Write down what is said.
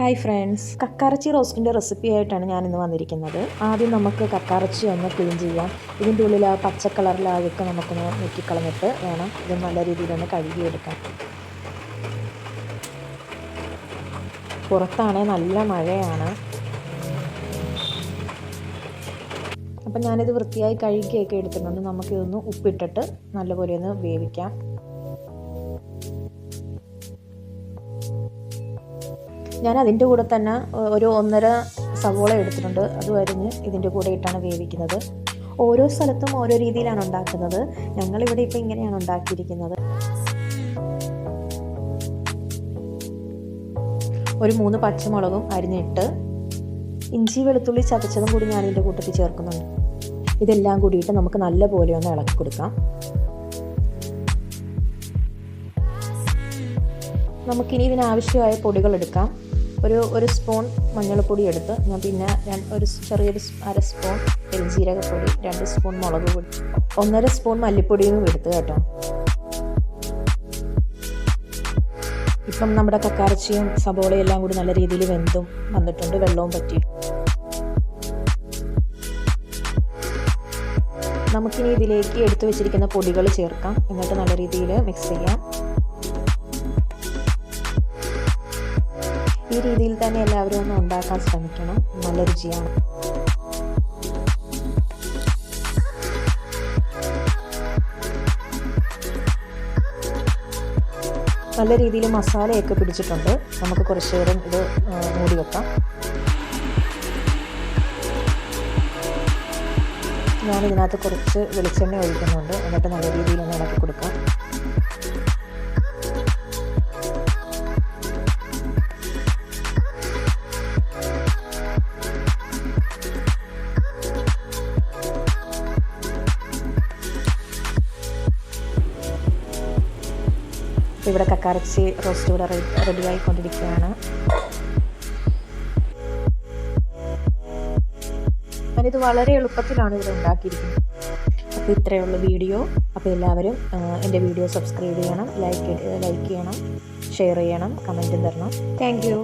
Hi friends, കക്കാറച്ചി റോസ്റ്റിൻ്റെ recipe ആയിട്ടാണ് ഞാനിന്ന് വന്നിരിക്കുന്നത്. ആദ്യം നമുക്ക് കക്കാറച്ചി ഒന്ന് ക്ലീൻ ചെയ്യാം. ഇതിൻ്റെ ഉള്ളിൽ ആ പച്ച കളറിൽ അഴുക്ക് നമുക്കൊന്ന് മുക്കിക്കളഞ്ഞിട്ട് വേണം ഇത് നല്ല രീതിയിലൊന്ന് കഴുകിയെടുക്കാൻ. പുറത്താണെ നല്ല മഴയാണ്. അപ്പം ഞാനിത് വൃത്തിയായി കഴുകിയൊക്കെ എടുത്തിട്ടുണ്ട്. നമുക്കിതൊന്ന് ഉപ്പിട്ടിട്ട് നല്ലപോലെ ഒന്ന് വേവിക്കാം. ഞാൻ അതിൻ്റെ കൂടെ തന്നെ ഒരു 1.5 സവോള എടുത്തിട്ടുണ്ട്. അത് അരിഞ്ഞ് ഇതിൻ്റെ കൂടെ ഇട്ടാണ് വേവിക്കുന്നത്. ഓരോ സ്ഥലത്തും ഓരോ രീതിയിലാണ് ഉണ്ടാക്കുന്നത്. ഞങ്ങളിവിടെ ഇപ്പോൾ ഇങ്ങനെയാണ് ഉണ്ടാക്കിയിരിക്കുന്നത്. ഒരു 3 പച്ചമുളകും അരിഞ്ഞിട്ട് ഇഞ്ചി വെളുത്തുള്ളി ചതച്ചതും കൂടി ഞാൻ ഇതിൻ്റെ കൂട്ടത്തിൽ ചേർക്കുന്നുണ്ട്. ഇതെല്ലാം കൂടിയിട്ട് നമുക്ക് നല്ല പോലെ ഒന്ന് ഇളക്കി കൊടുക്കാം. നമുക്കിനി ഇതിനാവശ്യമായ പൊടികൾ എടുക്കാം. ഒരു സ്പൂൺ മഞ്ഞൾപ്പൊടി എടുത്ത് ഞാൻ പിന്നെ ഒരു ചെറിയൊരു 1/2 സ്പൂൺ പെരുംജീരകപ്പൊടി, 2 സ്പൂൺ മുളക് പൊടി, 1.5 സ്പൂൺ മല്ലിപ്പൊടിയും എടുത്ത് കേട്ടോ. ഇപ്പം നമ്മുടെ കക്കാറച്ചിയും സബോളയും എല്ലാം കൂടി നല്ല രീതിയിൽ വെന്തും വന്നിട്ടുണ്ട്, വെള്ളവും പറ്റി. നമുക്കിനി ഇതിലേക്ക് എടുത്തു വെച്ചിരിക്കുന്ന പൊടികൾ ചേർക്കാം. എന്നിട്ട് നല്ല രീതിയിൽ മിക്സ് ചെയ്യാം. ഈ രീതിയിൽ തന്നെ എല്ലാവരും ഒന്ന് ഉണ്ടാക്കാൻ ശ്രമിക്കണം. നല്ല രുചിയാണ്. നല്ല രീതിയിൽ മസാലയൊക്കെ പിടിച്ചിട്ടുണ്ട്. നമുക്ക് കുറച്ച് നേരം ഇത് മൂടി വെക്കാം. ഞാനിതിനകത്ത് കുറച്ച് വെളിച്ചെണ്ണ ഒഴിക്കുന്നുണ്ട്. എന്നിട്ട് നല്ല രീതിയിൽ ഒന്ന് ഇളക്കി കൊടുക്കാം. ഇവിടെ കക്കാറച്ചി റോസ്റ്റ് ഇവിടെ റെഡിയായിക്കൊണ്ടിരിക്കുകയാണ്. ഞാനിത് വളരെ എളുപ്പത്തിലാണ് ഇവിടെ ഉണ്ടാക്കിയിരിക്കുന്നത്. അപ്പോൾ ഇത്രയേ ഉള്ളൂ വീഡിയോ. അപ്പോൾ എല്ലാവരും എൻ്റെ വീഡിയോ സബ്സ്ക്രൈബ് ചെയ്യണം, ലൈക്ക് ചെയ്യണം, ഷെയർ ചെയ്യണം, കമൻറ്റും തരണം. Thank you.